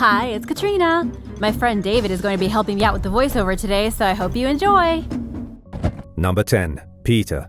Hi, it's Katrina. My friend David is going to be helping me out with the voiceover today, so I hope you enjoy. Number 10. Peter.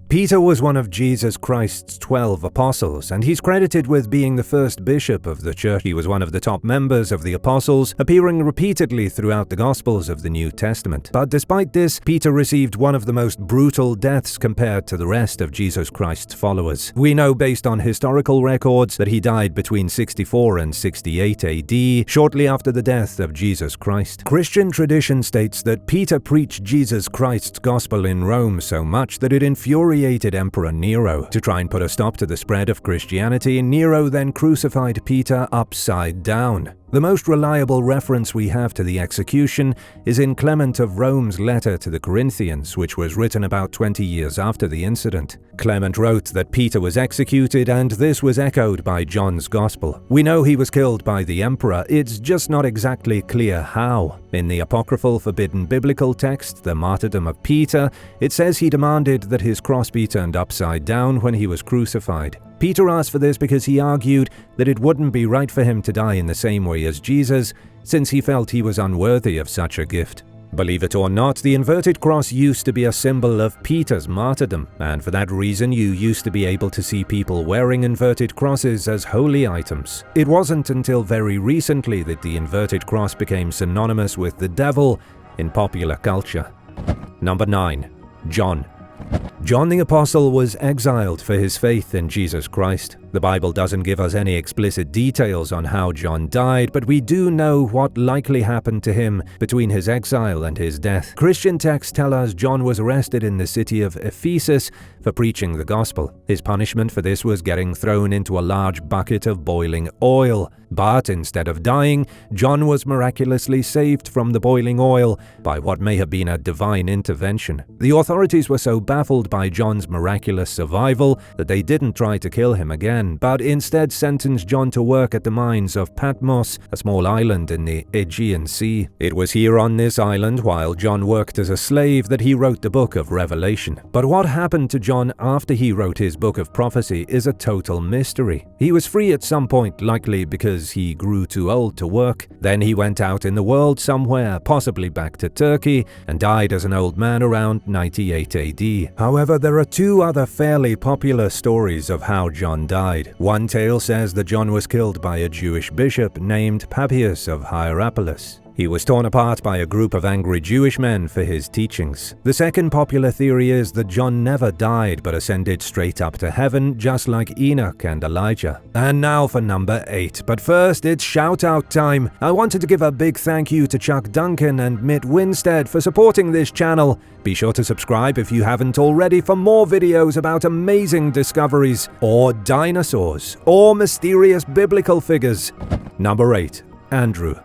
Peter was one of Jesus Christ's 12 apostles, and he's credited with being the first bishop of the church. He was one of the top members of the apostles, appearing repeatedly throughout the Gospels of the New Testament. But despite this, Peter received one of the most brutal deaths compared to the rest of Jesus Christ's followers. We know based on historical records that he died between 64 and 68 AD, shortly after the death of Jesus Christ. Christian tradition states that Peter preached Jesus Christ's gospel in Rome so much that it infuriated Emperor Nero. To try and put a stop to the spread of Christianity, Nero then crucified Peter upside down. The most reliable reference we have to the execution is in Clement of Rome's letter to the Corinthians, which was written about 20 years after the incident. Clement wrote that Peter was executed, and this was echoed by John's Gospel. We know he was killed by the emperor, it's just not exactly clear how. In the apocryphal forbidden biblical text, the martyrdom of Peter, it says he demanded that his cross be turned upside down when he was crucified. Peter asked for this because he argued that it wouldn't be right for him to die in the same way as Jesus, since he felt he was unworthy of such a gift. Believe it or not, the inverted cross used to be a symbol of Peter's martyrdom, and for that reason you used to be able to see people wearing inverted crosses as holy items. It wasn't until very recently that the inverted cross became synonymous with the devil in popular culture. Number 9. John. John the Apostle was exiled for his faith in Jesus Christ. The Bible doesn't give us any explicit details on how John died, but we do know what likely happened to him between his exile and his death. Christian texts tell us John was arrested in the city of Ephesus for preaching the gospel. His punishment for this was getting thrown into a large bucket of boiling oil. But instead of dying, John was miraculously saved from the boiling oil by what may have been a divine intervention. The authorities were so baffled by John's miraculous survival that they didn't try to kill him again, but instead sentenced John to work at the mines of Patmos, a small island in the Aegean Sea. It was here on this island, while John worked as a slave, that he wrote the book of Revelation. But what happened to John after he wrote his book of prophecy is a total mystery. He was free at some point, likely because he grew too old to work. Then he went out in the world somewhere, possibly back to Turkey, and died as an old man around 98 AD. However, there are two other fairly popular stories of how John died. One tale says that John was killed by a Jewish bishop named Papias of Hierapolis. He was torn apart by a group of angry Jewish men for his teachings. The second popular theory is that John never died but ascended straight up to heaven, just like Enoch and Elijah. And now for number 8. But first, it's shout-out time. I wanted to give a big thank you to Chuck Duncan and Mitt Winstead for supporting this channel. Be sure to subscribe if you haven't already for more videos about amazing discoveries, or dinosaurs, or mysterious biblical figures. Number 8. Andrew.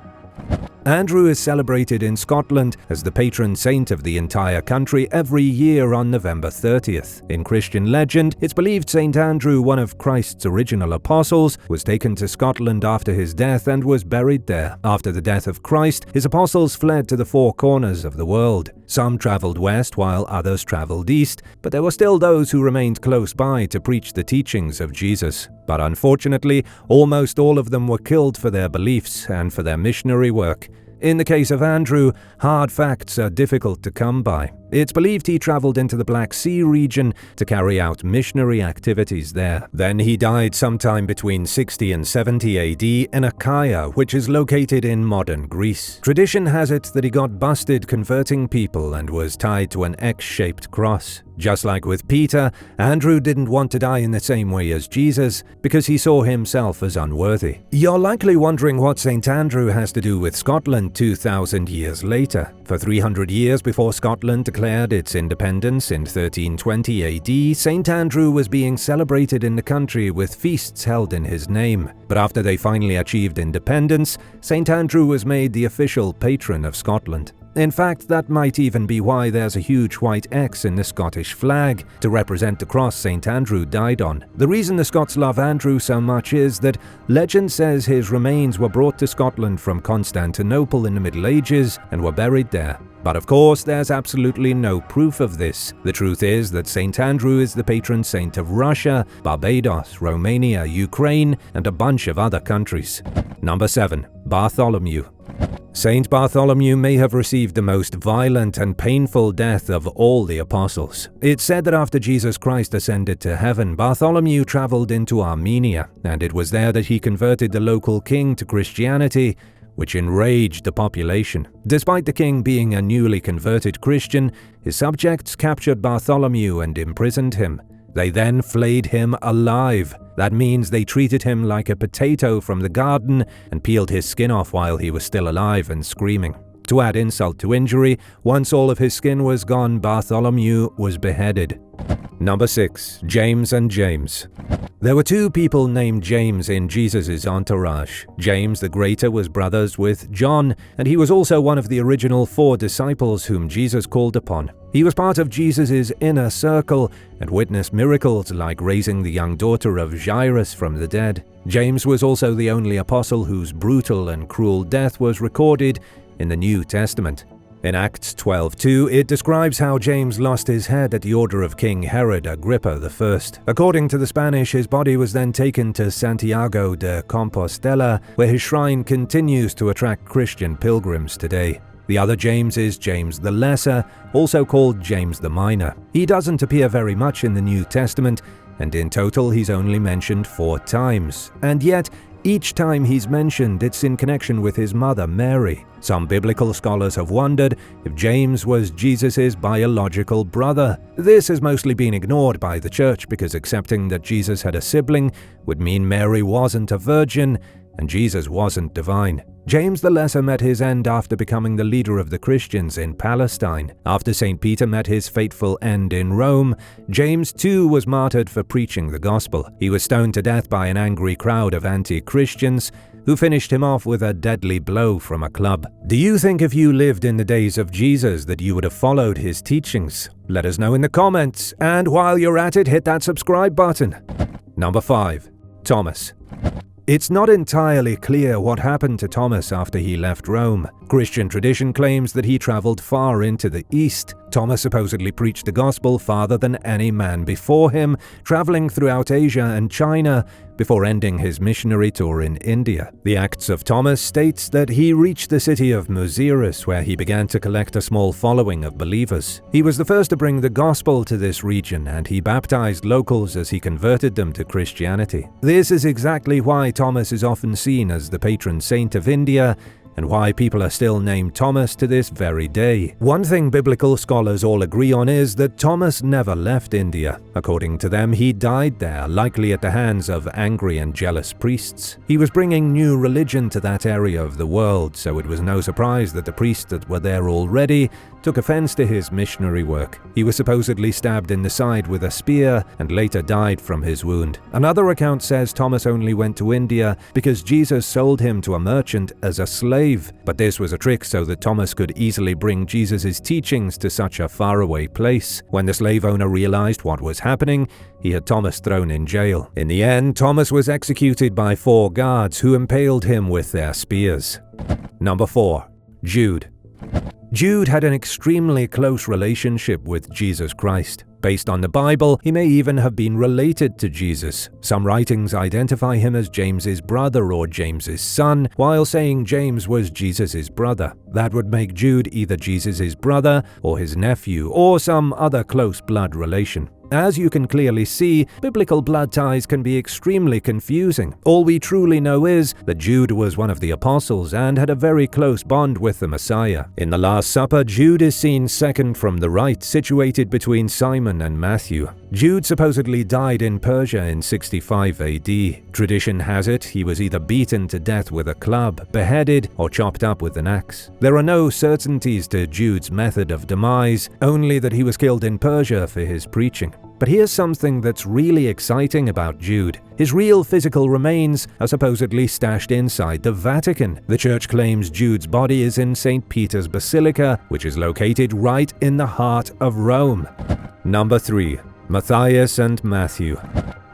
Andrew is celebrated in Scotland as the patron saint of the entire country every year on November 30th. In Christian legend, it's believed St. Andrew, one of Christ's original apostles, was taken to Scotland after his death and was buried there. After the death of Christ, his apostles fled to the four corners of the world. Some traveled west while others traveled east, but there were still those who remained close by to preach the teachings of Jesus. But unfortunately, almost all of them were killed for their beliefs and for their missionary work. In the case of Andrew, hard facts are difficult to come by. It's believed he traveled into the Black Sea region to carry out missionary activities there. Then he died sometime between 60 and 70 AD in Achaia, which is located in modern Greece. Tradition has it that he got busted converting people and was tied to an X-shaped cross. Just like with Peter, Andrew didn't want to die in the same way as Jesus because he saw himself as unworthy. You're likely wondering what St. Andrew has to do with Scotland 2,000 years later. For 300 years before Scotland declared its independence in 1320 AD, St. Andrew was being celebrated in the country with feasts held in his name. But after they finally achieved independence, St. Andrew was made the official patron of Scotland. In fact, that might even be why there's a huge white X in the Scottish flag, to represent the cross St. Andrew died on. The reason the Scots love Andrew so much is that legend says his remains were brought to Scotland from Constantinople in the Middle Ages and were buried there. But of course, there's absolutely no proof of this. The truth is that St. Andrew is the patron saint of Russia, Barbados, Romania, Ukraine, and a bunch of other countries. Number 7. Bartholomew. Saint Bartholomew may have received the most violent and painful death of all the apostles. It's said that after Jesus Christ ascended to heaven, Bartholomew traveled into Armenia, and it was there that he converted the local king to Christianity, which enraged the population. Despite the king being a newly converted Christian, his subjects captured Bartholomew and imprisoned him. They then flayed him alive. That means they treated him like a potato from the garden and peeled his skin off while he was still alive and screaming. To add insult to injury, once all of his skin was gone, Bartholomew was beheaded. Number 6. James and James. There were two people named James in Jesus' entourage. James the Greater was brothers with John, and he was also one of the original 4 disciples whom Jesus called upon. He was part of Jesus' inner circle and witnessed miracles like raising the young daughter of Jairus from the dead. James was also the only apostle whose brutal and cruel death was recorded in the New Testament. In Acts 12:2, it describes how James lost his head at the order of King Herod Agrippa I. According to the Spanish, his body was then taken to Santiago de Compostela, where his shrine continues to attract Christian pilgrims today. The other James is James the Lesser, also called James the Minor. He doesn't appear very much in the New Testament, and in total he's only mentioned 4 times. And yet, each time he's mentioned, it's in connection with his mother, Mary. Some biblical scholars have wondered if James was Jesus' biological brother. This has mostly been ignored by the church because accepting that Jesus had a sibling would mean Mary wasn't a virgin and Jesus wasn't divine. James the Lesser met his end after becoming the leader of the Christians in Palestine. After St. Peter met his fateful end in Rome, James too was martyred for preaching the gospel. He was stoned to death by an angry crowd of anti-Christians who finished him off with a deadly blow from a club. Do you think if you lived in the days of Jesus that you would have followed his teachings? Let us know in the comments, and while you're at it, hit that subscribe button. Number 5. Thomas. It's not entirely clear what happened to Thomas after he left Rome. Christian tradition claims that he traveled far into the east. Thomas supposedly preached the gospel farther than any man before him, traveling throughout Asia and China before ending his missionary tour in India. The Acts of Thomas states that he reached the city of Muziris, where he began to collect a small following of believers. He was the first to bring the gospel to this region, and he baptized locals as he converted them to Christianity. This is exactly why Thomas is often seen as the patron saint of India, and why people are still named Thomas to this very day. One thing biblical scholars all agree on is that Thomas never left India. According to them, he died there, likely at the hands of angry and jealous priests. He was bringing new religion to that area of the world, so it was no surprise that the priests that were there already took offense to his missionary work. He was supposedly stabbed in the side with a spear and later died from his wound. Another account says Thomas only went to India because Jesus sold him to a merchant as a slave, but this was a trick so that Thomas could easily bring Jesus' teachings to such a faraway place. When the slave owner realized what was happening, he had Thomas thrown in jail. In the end, Thomas was executed by 4 guards who impaled him with their spears. Number 4. Jude. Jude had an extremely close relationship with Jesus Christ. Based on the Bible, he may even have been related to Jesus. Some writings identify him as James's brother or James's son, while saying James was Jesus' brother. That would make Jude either Jesus' brother or his nephew, or some other close blood relation. As you can clearly see, biblical blood ties can be extremely confusing. All we truly know is that Jude was one of the apostles and had a very close bond with the Messiah. In the Last Supper, Jude is seen second from the right, situated between Simon and Matthew. Jude supposedly died in Persia in 65 AD. Tradition has it he was either beaten to death with a club, beheaded, or chopped up with an axe. There are no certainties to Jude's method of demise, only that he was killed in Persia for his preaching. But here's something that's really exciting about Jude. His real physical remains are supposedly stashed inside the Vatican. The church claims Jude's body is in St. Peter's Basilica, which is located right in the heart of Rome. Number 3. Matthias and Matthew.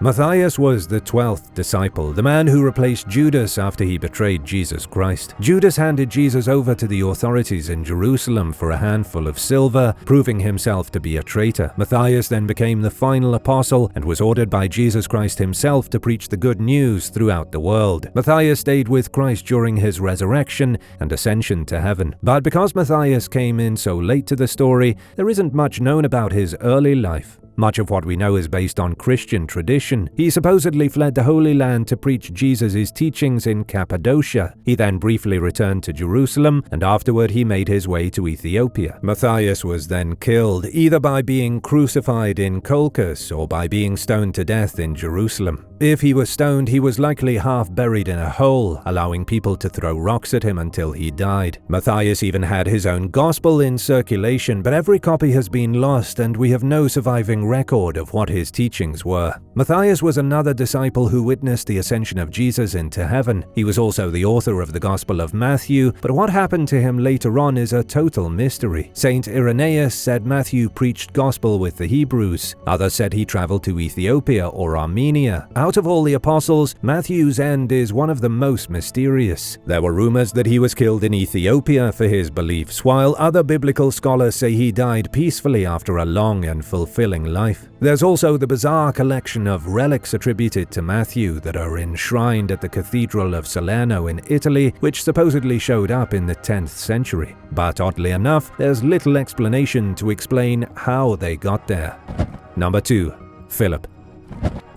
Matthias was the 12th disciple, the man who replaced Judas after he betrayed Jesus Christ. Judas handed Jesus over to the authorities in Jerusalem for a handful of silver, proving himself to be a traitor. Matthias then became the final apostle and was ordered by Jesus Christ himself to preach the good news throughout the world. Matthias stayed with Christ during his resurrection and ascension to heaven. But because Matthias came in so late to the story, there isn't much known about his early life. Much of what we know is based on Christian tradition. He supposedly fled the Holy Land to preach Jesus' teachings in Cappadocia. He then briefly returned to Jerusalem, and afterward he made his way to Ethiopia. Matthias was then killed, either by being crucified in Colchis or by being stoned to death in Jerusalem. If he was stoned, he was likely half buried in a hole, allowing people to throw rocks at him until he died. Matthias even had his own gospel in circulation, but every copy has been lost and we have no surviving record of what his teachings were. Matthias was another disciple who witnessed the ascension of Jesus into heaven. He was also the author of the Gospel of Matthew, but what happened to him later on is a total mystery. Saint Irenaeus said Matthew preached gospel with the Hebrews. Others said he traveled to Ethiopia or Armenia. Out of all the apostles, Matthew's end is one of the most mysterious. There were rumors that he was killed in Ethiopia for his beliefs, while other biblical scholars say he died peacefully after a long and fulfilling life. There's also the bizarre collection of relics attributed to Matthew that are enshrined at the Cathedral of Salerno in Italy, which supposedly showed up in the 10th century. But oddly enough, there's little explanation to explain how they got there. Number 2. Philip.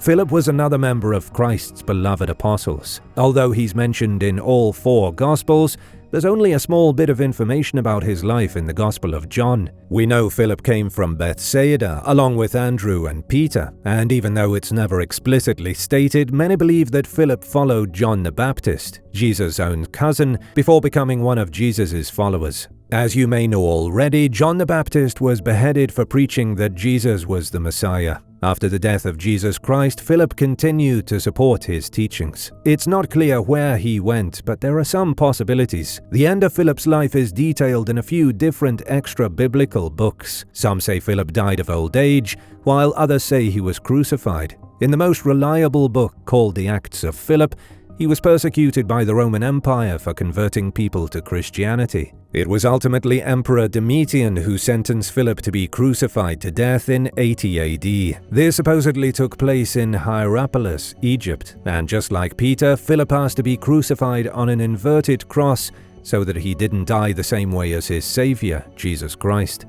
Philip was another member of Christ's beloved apostles. Although he's mentioned in all 4 Gospels, there's only a small bit of information about his life in the Gospel of John. We know Philip came from Bethsaida, along with Andrew and Peter, and even though it's never explicitly stated, many believe that Philip followed John the Baptist, Jesus' own cousin, before becoming one of Jesus' followers. As you may know already, John the Baptist was beheaded for preaching that Jesus was the Messiah. After the death of Jesus Christ, Philip continued to support his teachings. It's not clear where he went, but there are some possibilities. The end of Philip's life is detailed in a few different extra-biblical books. Some say Philip died of old age, while others say he was crucified. In the most reliable book, called the Acts of Philip, he was persecuted by the Roman Empire for converting people to Christianity. It was ultimately Emperor Domitian who sentenced Philip to be crucified to death in 80 AD. This supposedly took place in Hierapolis, Egypt, and just like Peter, Philip asked to be crucified on an inverted cross so that he didn't die the same way as his savior, Jesus Christ.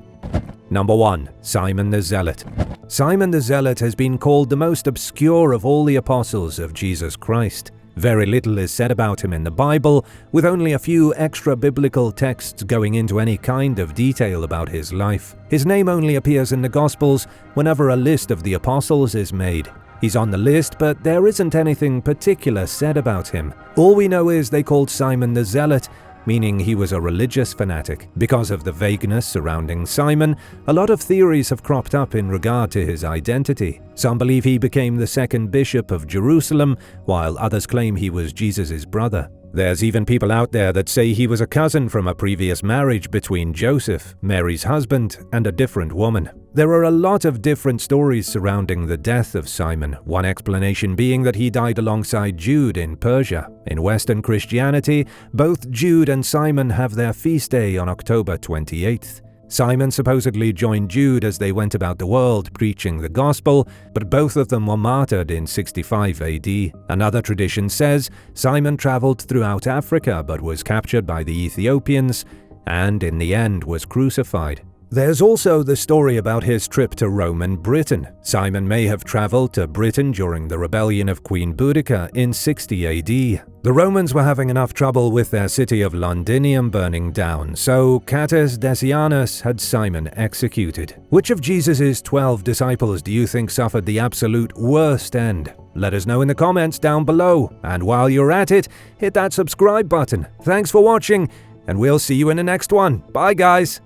Number 1. Simon the Zealot. Simon the Zealot has been called the most obscure of all the apostles of Jesus Christ. Very little is said about him in the Bible, with only a few extra-biblical texts going into any kind of detail about his life. His name only appears in the Gospels whenever a list of the apostles is made. He's on the list, but there isn't anything particular said about him. All we know is they called Simon the Zealot, meaning he was a religious fanatic. Because of the vagueness surrounding Simon, a lot of theories have cropped up in regard to his identity. Some believe he became the second bishop of Jerusalem, while others claim he was Jesus' brother. There's even people out there that say he was a cousin from a previous marriage between Joseph, Mary's husband, and a different woman. There are a lot of different stories surrounding the death of Simon, one explanation being that he died alongside Jude in Persia. In Western Christianity, both Jude and Simon have their feast day on October 28th. Simon supposedly joined Jude as they went about the world preaching the gospel, but both of them were martyred in 65 AD. Another tradition says Simon traveled throughout Africa but was captured by the Ethiopians and in the end was crucified. There's also the story about his trip to Rome and Britain. Simon may have traveled to Britain during the rebellion of Queen Boudica in 60 AD. The Romans were having enough trouble with their city of Londinium burning down, so Catus Decianus had Simon executed. Which of Jesus' 12 disciples do you think suffered the absolute worst end? Let us know in the comments down below, and while you're at it, hit that subscribe button. Thanks for watching, and we'll see you in the next one. Bye guys!